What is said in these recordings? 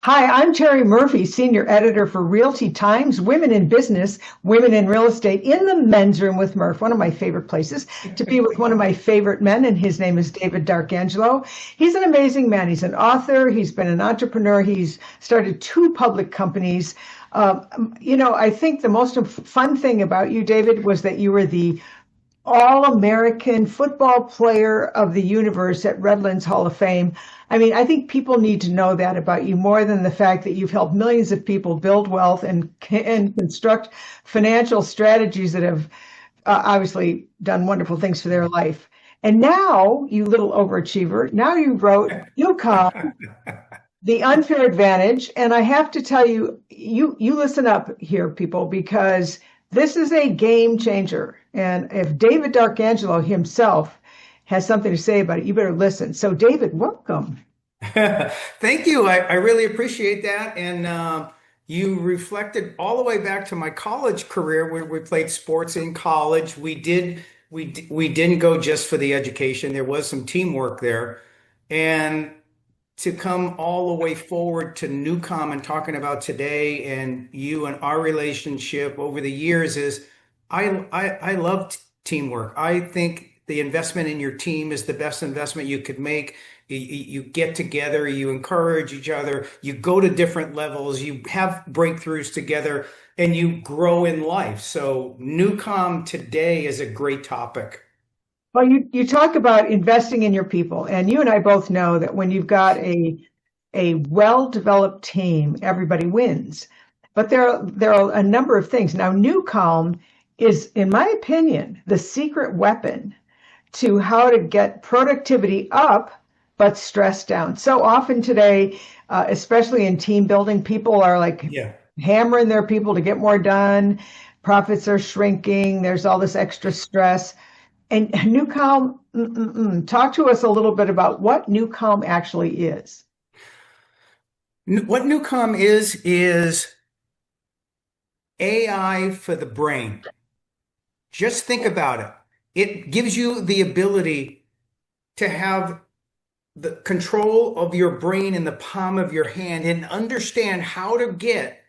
Hi, I'm Terry Murphy, Senior Editor for Realty Times, Women in Business, Women in Real Estate, in the men's room with Murph, one of my favorite places to be with one of my favorite men, and his name is David Darkangelo. He's an amazing man. He's an author, he's been an entrepreneur, he's started two public companies. I think the most fun thing about you, David, was that you were the all-American football player of the universe at Redlands Hall of Fame. I mean, I think people need to know that about you more than the fact that you've helped millions of people build wealth and construct financial strategies that have obviously done wonderful things for their life. And now, you little overachiever, now you wrote UConn, The Unfair Advantage. And I have to tell you, you listen up here, people, because this is a game changer. And if David Darkangelo himself has something to say about it, you better listen. So, David, welcome. Thank you. I really appreciate that. And you reflected all the way back to my college career where we played sports in college. We didn't go just for the education. There was some teamwork there. And to come all the way forward to Newcom and talking about today and you and our relationship over the years is I love teamwork. I think the investment in your team is the best investment you could make. You get together, you encourage each other, you go to different levels, you have breakthroughs together, and you grow in life. So Newcom today is a great topic. Well, you talk about investing in your people, and you and I both know that when you've got a well-developed team, everybody wins. But there are a number of things. Now, New Calm is, in my opinion, the secret weapon to how to get productivity up but stress down. So often today, especially in team building, people are like Yeah. hammering their people to get more done. Profits are shrinking. There's all this extra stress. And Newcom, talk to us a little bit about what Newcom actually is. What Newcom is AI for the brain. Just think about it. It gives you the ability to have the control of your brain in the palm of your hand and understand how to get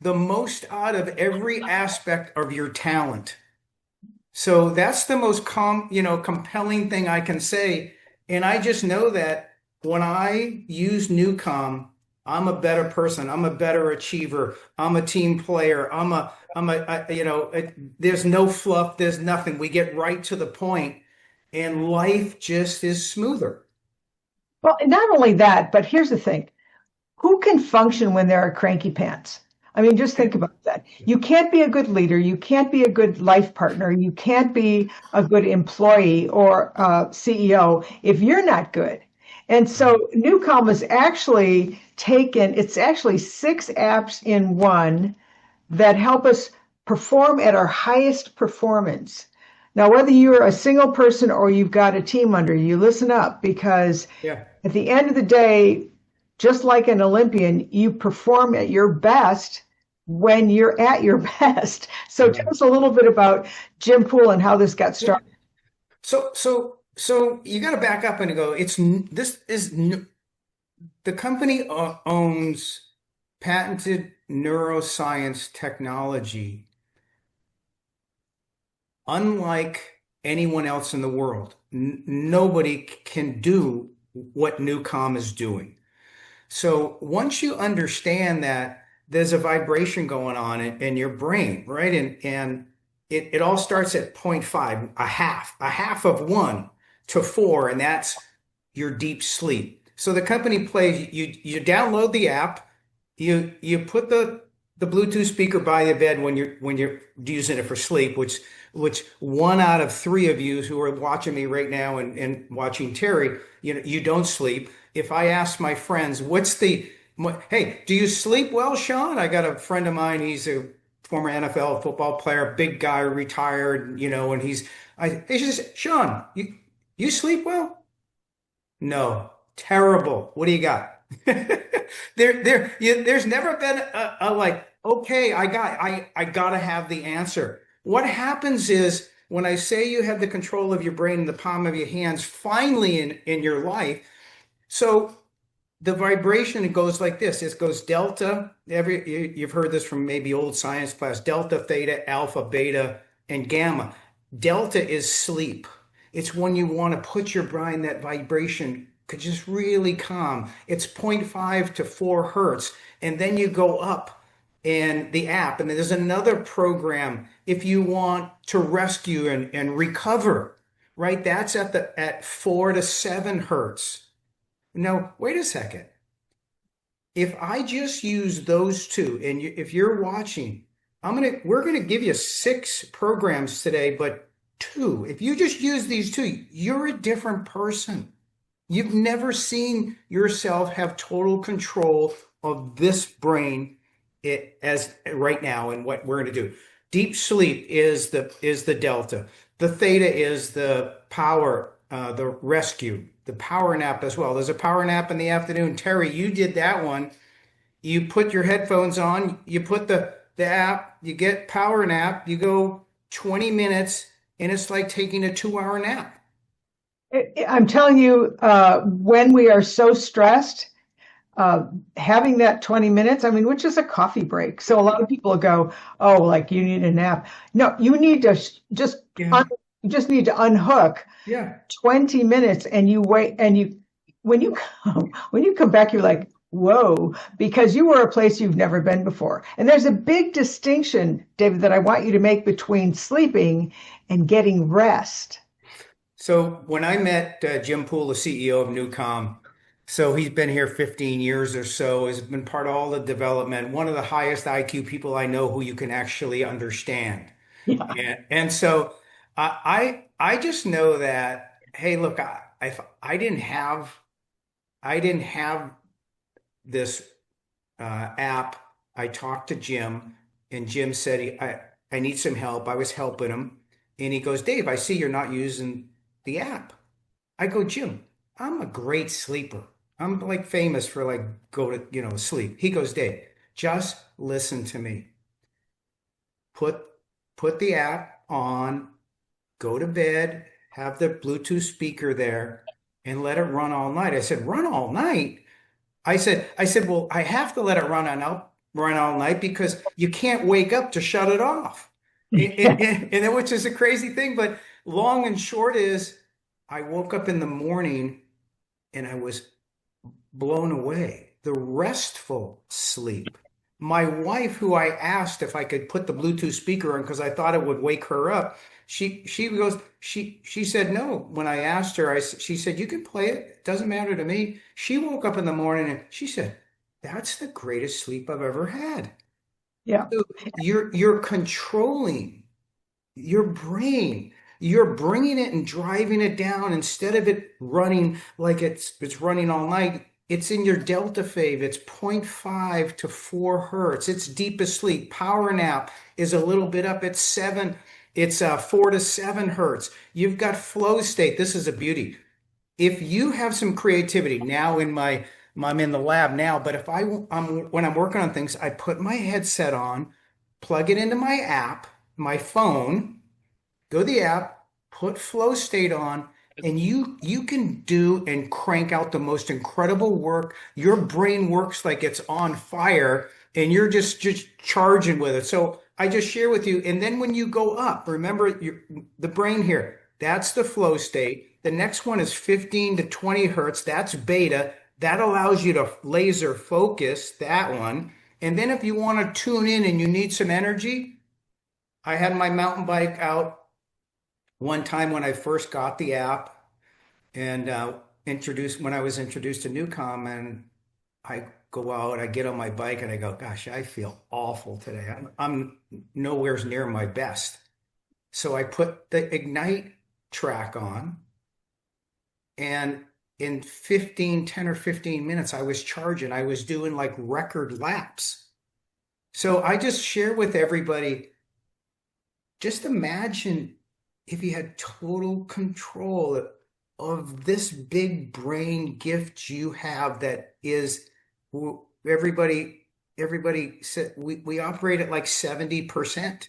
the most out of every aspect of your talent. So that's the most compelling thing I can say. And I just know that when I use Newcom, I'm a better person. I'm a better achiever. I'm a team player. there's no fluff. There's nothing. We get right to the point and life just is smoother. Well, not only that, but here's the thing. Who can function when there are cranky pants? I mean, just think about that. You can't be a good leader. You can't be a good life partner. You can't be a good employee or CEO if you're not good. And so Newcom has actually it's actually six apps in one that help us perform at our highest performance. Now, whether you're a single person or you've got a team under you, listen up because Yeah. at the end of the day, just like an Olympian, you perform at your best when you're at your best. So tell Right. us a little bit about Jim Poole and how this got Yeah. started. So you got to back up and go, this is the company owns patented neuroscience technology unlike anyone else in the world. Nobody can do what Newcom is doing. So once you understand that there's a vibration going on in your brain, right? And it all starts at point 0.5, a half of 1 to 4, and that's your deep sleep. So the company plays, you download the app, you put the Bluetooth speaker by the bed when you're using it for sleep, which 1 out of 3 of you who are watching me right now and watching Terry, you don't sleep. If I ask my friends, hey, do you sleep well, Sean? I got a friend of mine, he's a former NFL football player, big guy, retired, and he says, Sean, you sleep well? No, terrible. What do you got? There's never been a like, okay, I gotta have the answer. What happens is when I say you have the control of your brain in the palm of your hands, finally in your life. So the vibration, it goes like this. It goes delta. You've heard this from maybe old science class. Delta, theta, alpha, beta, and gamma. Delta is sleep. It's when you want to put your brain, that vibration could just really calm. It's zero point 0.5 to 4 hertz. And then you go up in the app, and there's another program if you want to rescue and recover, right? That's at 4 to 7 hertz. Now, wait a second. If I just use those two, and if you're watching, we're gonna give you 6 programs today, but 2. If you just use these 2, you're a different person. You've never seen yourself have total control of this brain as right now, and what we're going to do. Deep sleep is the delta. The theta is the power, the rescue, the power nap as well. There's a power nap in the afternoon. Terri, you did that one. You put your headphones on, you put the app, you get power nap, you go 20 minutes, and it's like taking a 2-hour nap. I'm telling you, when we are so stressed, having that 20 minutes, I mean, which is a coffee break. So a lot of people go, oh, like you need a nap. No, you need to Yeah. you just need to unhook Yeah. 20 minutes and you wait and when you come back, you're like, whoa, because you were a place you've never been before. And there's a big distinction, David, that I want you to make between sleeping and getting rest. So when I met Jim Poole, the CEO of Newcom, so he's been here 15 years or so, has been part of all the development, one of the highest IQ people I know who you can actually understand. Yeah. And so I just know that, hey, look, I didn't have this app. I talked to Jim, and Jim said I need some help. I was helping him, and he goes, Dave, I see you're not using the app. I go, Jim, I'm a great sleeper. I'm like famous for like go to, sleep. He goes, Dave, just listen to me. Put put the app on, go to bed, have the Bluetooth speaker there, and let it run all night. I said, run all night? I said, well, I have to let it run all night because you can't wake up to shut it off. And then, which is a crazy thing, but long and short is I woke up in the morning and I was blown away. The restful sleep. My wife, who I asked if I could put the Bluetooth speaker on because I thought it would wake her up, she said no. When I asked her, she said you can play it. It doesn't matter to me. She woke up in the morning and she said, "That's the greatest sleep I've ever had." Yeah. So you're controlling your brain. You're bringing it and driving it down instead of it running like it's running all night. It's in your delta phase. It's zero point 0.5 to 4 hertz. It's deepest sleep. Power nap is a little bit up at 7. It's 4 to 7 hertz. You've got flow state. This is a beauty. If you have some creativity now I'm in the lab now, but if when I'm working on things, I put my headset on, plug it into my app, my phone, go to the app, put flow state on, and you can do and crank out the most incredible work. Your brain works like it's on fire, and you're just charging with it. So I just share with you, and then when you go up, remember the brain here. That's the flow state. The next one is 15 to 20 hertz. That's beta. That allows you to laser focus that one. And then if you want to tune in and you need some energy, I had my mountain bike out one time when I first got the app and introduced when I was introduced to Newcom, and I go out, I get on my bike and I go, gosh, I feel awful today. I'm nowhere near my best. So I put the Ignite track on, and in 10 or 15 minutes, I was charging. I was doing like record laps. So I just share with everybody, just imagine if you had total control of this big brain gift you have that is everybody said we operate at like 70%.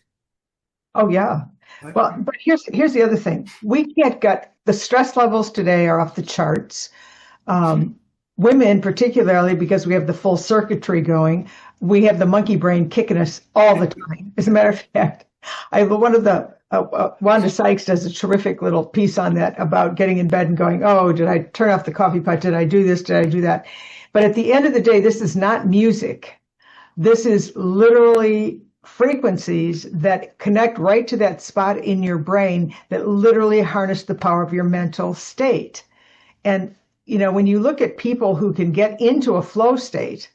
Oh, yeah. Well, but here's the other thing. We can't get the stress levels today are off the charts. Um, women, particularly because we have the full circuitry going, we have the monkey brain kicking us all the time. As a matter of fact, one of the Wanda Sykes does a terrific little piece on that about getting in bed and going, "Oh, did I turn off the coffee pot? Did I do this? Did I do that?" But at the end of the day, this is not music. This is literally frequencies that connect right to that spot in your brain that literally harness the power of your mental state. And, when you look at people who can get into a flow state,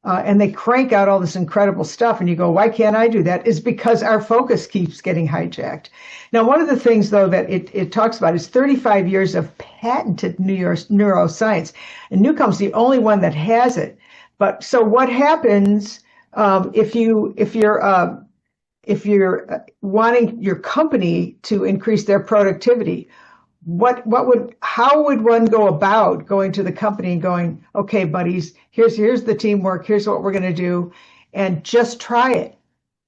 and they crank out all this incredible stuff, and you go, why can't I do that? Is because our focus keeps getting hijacked. Now, one of the things, though, that it talks about is 35 years of patented neuroscience. And Newcomb's the only one that has it. But so what happens if you're wanting your company to increase their productivity? How would one go about going to the company and going, okay, buddies, here's the teamwork, here's what we're going to do, and just try it.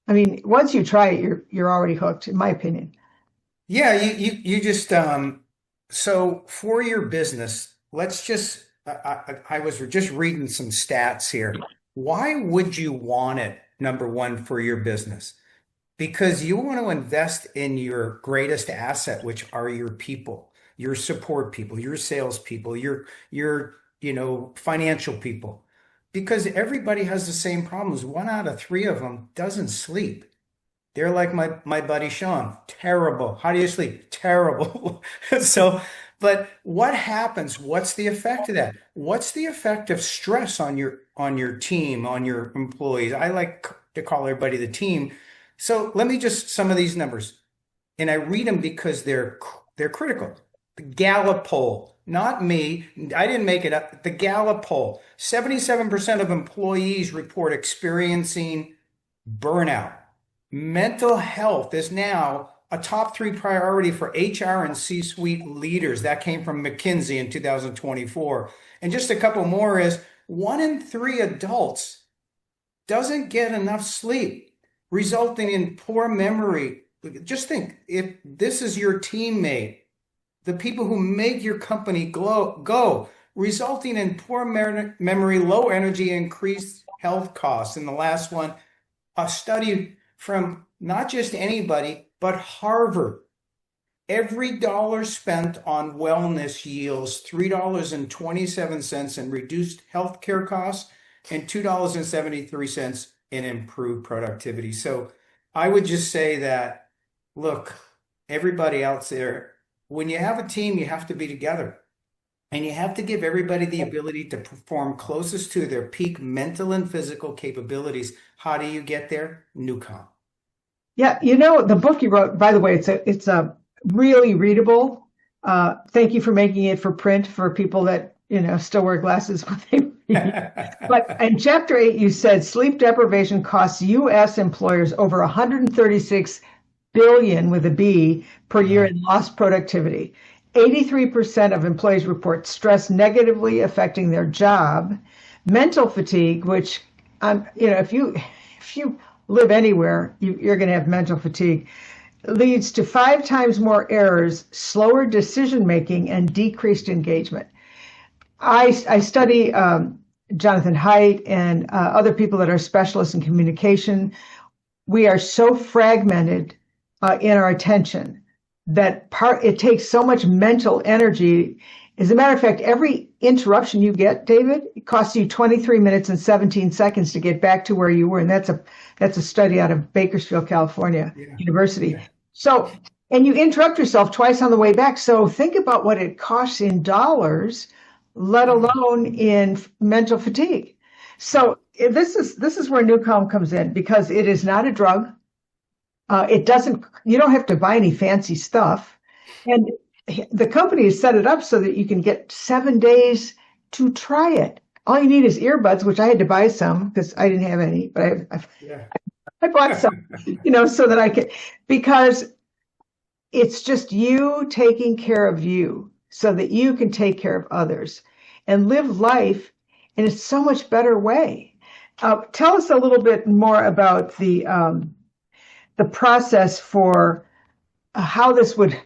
I mean, once you try it, you're already hooked, in my opinion. Yeah, you just so for your business, let's just I was just reading some stats here. Why would you want it, number one, for your business? Because you want to invest in your greatest asset, which are your people, your support people, your salespeople, your financial people. Because everybody has the same problems. One out of three of them doesn't sleep. They're like my buddy Sean. Terrible. How do you sleep? Terrible. So, but what happens? What's the effect of that? What's the effect of stress on your team, on your employees? I like to call everybody the team. So let me just some of these numbers, and I read them because they're critical. The Gallup poll, not me. I didn't make it up. The Gallup poll: 77% of employees report experiencing burnout. Mental health is now a top three priority for HR and C-suite leaders. That came from McKinsey in 2024. And just a couple more is one in three adults doesn't get enough sleep, resulting in poor memory. Just think, if this is your teammate, the people who make your company go, resulting in poor memory, low energy, increased health costs. And the last one, a study from not just anybody, but Harvard. Every dollar spent on wellness yields $3.27 in reduced healthcare costs and $2.73 in improved productivity. So I would just say that, look, everybody out there, when you have a team, you have to be together. And you have to give everybody the ability to perform closest to their peak mental and physical capabilities. How do you get there? Newcom. Yeah, the book you wrote, by the way, it's a really readable. Thank you for making it for print for people that, still wear glasses when they read. But in chapter 8, you said sleep deprivation costs U.S. employers over 136 billion with a B per year in lost productivity. 83% of employees report stress negatively affecting their job. Mental fatigue, which if you live anywhere, you're going to have mental fatigue, leads to 5 times more errors, slower decision making, and decreased engagement. I study Jonathan Haidt and other people that are specialists in communication. We are so fragmented in our attention that it takes so much mental energy. As a matter of fact, every interruption you get, David, it costs you 23 minutes and 17 seconds to get back to where you were. And that's a study out of Bakersfield, California University. Yeah. So, and you interrupt yourself twice on the way back. So think about what it costs in dollars, let alone in mental fatigue. So this is where Newcom comes in, because it is not a drug. You don't have to buy any fancy stuff. And the company has set it up so that you can get 7 days to try it. All you need is earbuds, which I had to buy some because I didn't have any, but I bought some, so that I could, because it's just you taking care of you so that you can take care of others and live life in a so much better way. Tell us a little bit more about the process for how this would,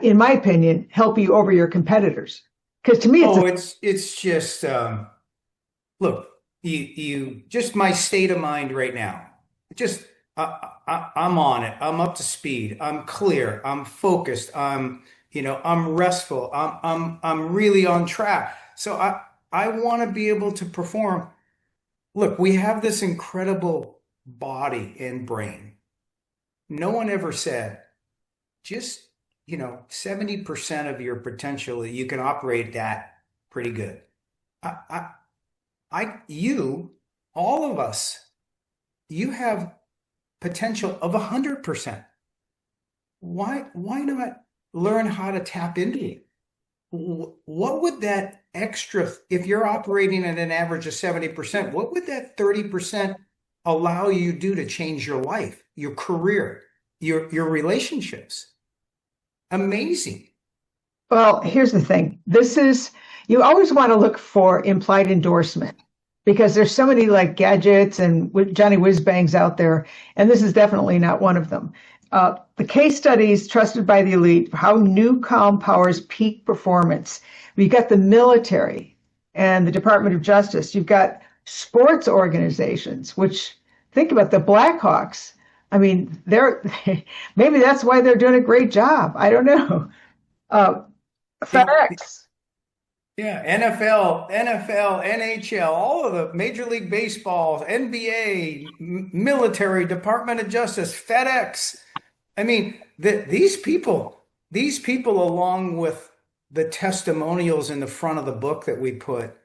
in my opinion, help you over your competitors. Because to me, it's a Oh, it's just look, you just my state of mind right now. Just I'm on it. I'm up to speed. I'm clear. I'm focused. I'm restful. I'm really on track. So I want to be able to perform. Look, we have this incredible body and brain. No one ever said just, 70% of your potential, you can operate that pretty good. I, you, all of us, you have potential of 100%. Why not learn how to tap into it? What would that extra, if you're operating at an average of 70%, what would that 30% allow you to do to change your life, your career, your relationships? Amazing. Well, here's the thing. You always want to look for implied endorsement because there's so many like gadgets and Johnny whiz bangs out there, and this is definitely not one of them. The case studies trusted by the elite for how new calm powers peak performance. You've got the military and the Department of Justice. You've got sports organizations, which think about the Blackhawks. I mean, they're maybe that's why they're doing a great job. I don't know. Uh, FedEx. Yeah, NFL, NHL, all of the Major League Baseball, NBA, military, Department of Justice, FedEx. I mean, these people, along with the testimonials in the front of the book that we put,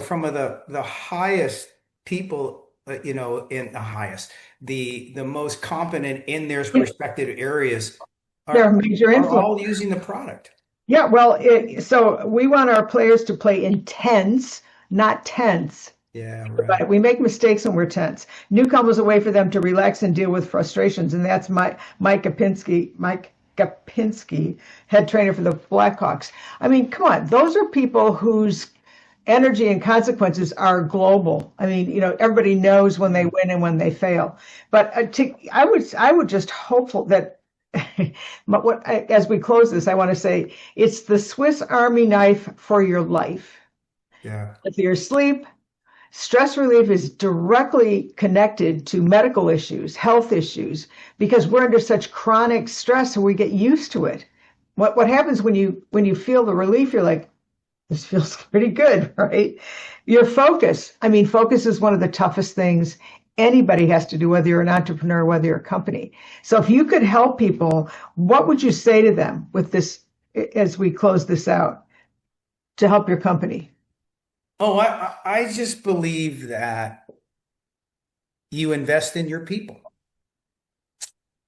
from the highest people, in the highest, the most competent in their respective areas They're a are major are influence. all using the product. Yeah, well, so we want our players to play in tens, not tenths. Yeah, right. But we make mistakes when we're tense. Newcomb was a way for them to relax and deal with frustrations, and that's Mike Gapinski, head trainer for the Blackhawks. I mean, come on, those are people whose energy and consequences are global. I mean, everybody knows when they win and when they fail. But I would just hopeful that as we close this, I want to say it's the Swiss Army knife for your life. Yeah. For your sleep, stress relief is directly connected to medical issues, health issues, because we're under such chronic stress and we get used to it. What happens when you feel the relief, you're like, this feels pretty good, right? Your focus. I mean, focus is one of the toughest things anybody has to do, whether you're an entrepreneur, whether you're a company. So if you could help people, what would you say to them with this as we close this out to help your company? Oh, I just believe that you invest in your people.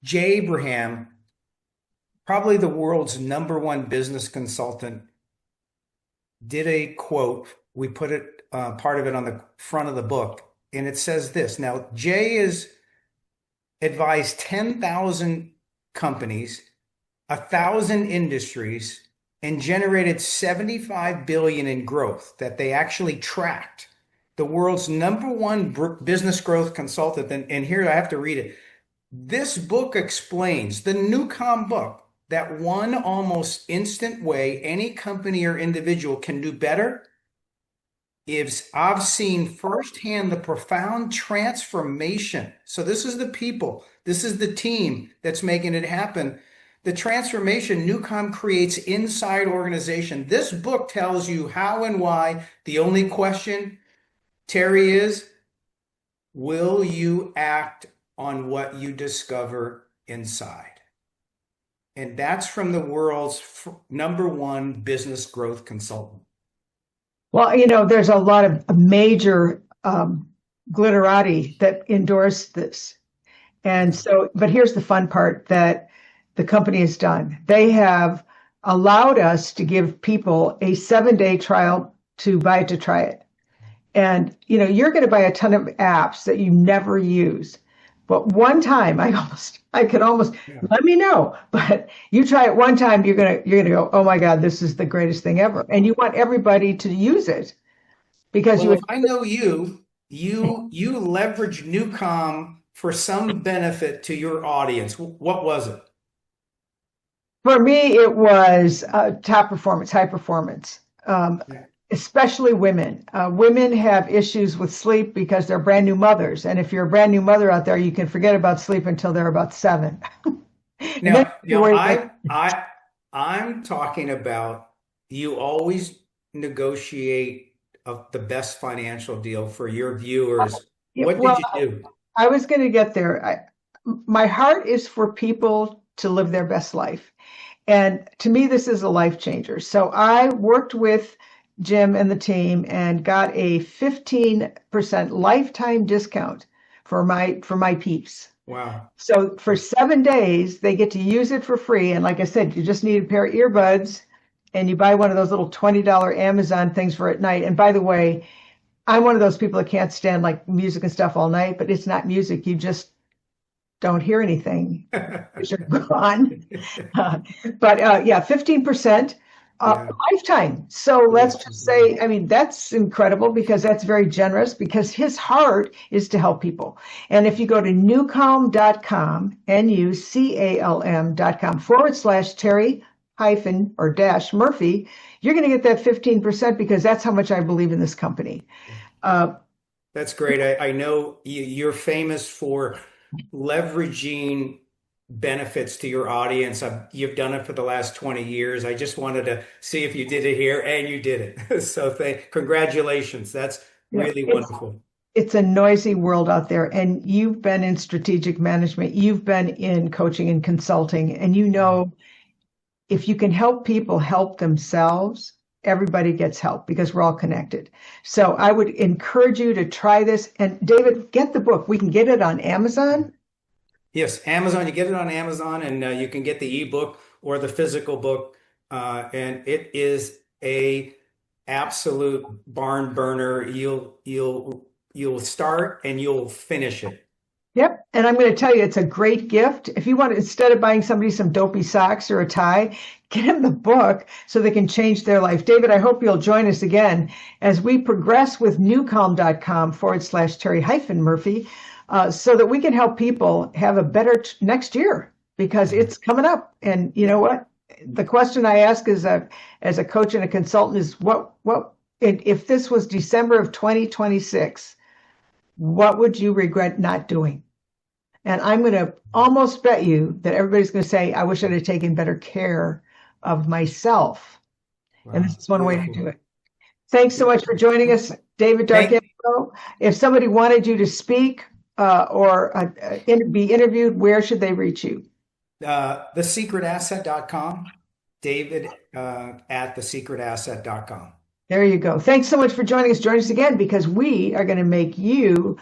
Jay Abraham, probably the world's number one business consultant, did a quote. We put it part of it on the front of the book, and it says this. Now, Jay has advised 10,000 companies, 1,000 industries, and generated 75 billion in growth that they actually tracked. The world's number one business growth consultant. And here I have to read it. This book explains, the Newcom book, that one almost instant way any company or individual can do better is I've seen firsthand the profound transformation. So this is the people, this is the team that's making it happen. The transformation Newcom creates inside organization. This book tells you how and why. The only question, Terri, is will you act on what you discover inside? And that's from the world's number one business growth consultant. Well, there's a lot of major glitterati that endorse this. And so, but here's the fun part that the company has done. They have allowed us to give people a 7-day trial to buy it to try it. And, you're going to buy a ton of apps that you never use. But one time, I could almost let me know. But you try it one time, you're gonna go, oh my God, this is the greatest thing ever. And you want everybody to use it because Well, if I know you leverage Newcom for some benefit to your audience. What was it? for me, it was top performance, high performance. um, especially women. Women have issues with sleep because they're brand new mothers. And if you're a brand new mother out there, you can forget about sleep until they're about 7. And then you Now worry about, I'm talking about you always negotiate the best financial deal for your viewers. yeah, What well, did you do? I was going to get there. My heart is for people to live their best life. And to me, this is a life changer. So I worked with Jim and the team and got a 15% lifetime discount for my peeps. Wow. So for 7 days, they get to use it for free. And like I said, you just need a pair of earbuds and you buy one of those little $20 Amazon things for at night. And by the way, I'm one of those people that can't stand like music and stuff all night, but it's not music. You just don't hear anything because you're gone. But yeah, 15% Yeah. lifetime. So let's just say, I mean, that's incredible because that's very generous because his heart is to help people. And if you go to newcalm.com, NUCALM.com/Terri hyphen or dash Murphy, you're going to get that 15% because that's how much I believe in this company. Uh, That's great. I know you're famous for leveraging benefits to your audience. You've done it for the last 20 years. I just wanted to see if you did it here, and you did it. So congratulations. That's yeah, really wonderful. it's a noisy world out there, and you've been in strategic management, you've been in coaching and consulting, and you know if you can help people help themselves, everybody gets help because we're all connected. So I would encourage you to try this. And David, get the book. We can get it on Amazon. Yes, Amazon. You get it on Amazon, and you can get the ebook or the physical book, and it is a absolute barn burner. You'll start and you'll finish it. Yep. And I'm going to tell you, it's a great gift. If you want, instead of buying somebody some dopey socks or a tie, get them the book so they can change their life. David, I hope you'll join us again as we progress with newcalm.com/Terri hyphen Murphy, so that we can help people have a better next year because it's coming up. And you know what? The question I ask as a coach and a consultant is if this was December of 2026, what would you regret not doing? And I'm going to almost bet you that everybody's going to say, I wish I'd have taken better care of myself. And this Wow, is one way to beautiful. do it. Thanks so much for joining us, David Thank Dargento. If somebody wanted you to speak or be interviewed, where should they reach you? thesecretasset.com, David at thesecretasset.com. There you go. Thanks so much for joining us. Join us again because we are going to make you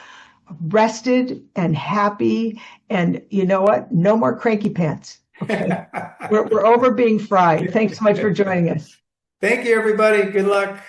rested and happy. And you know what? No more cranky pants. Okay. We're over being fried. Thanks so much for joining us. Thank you, everybody. Good luck.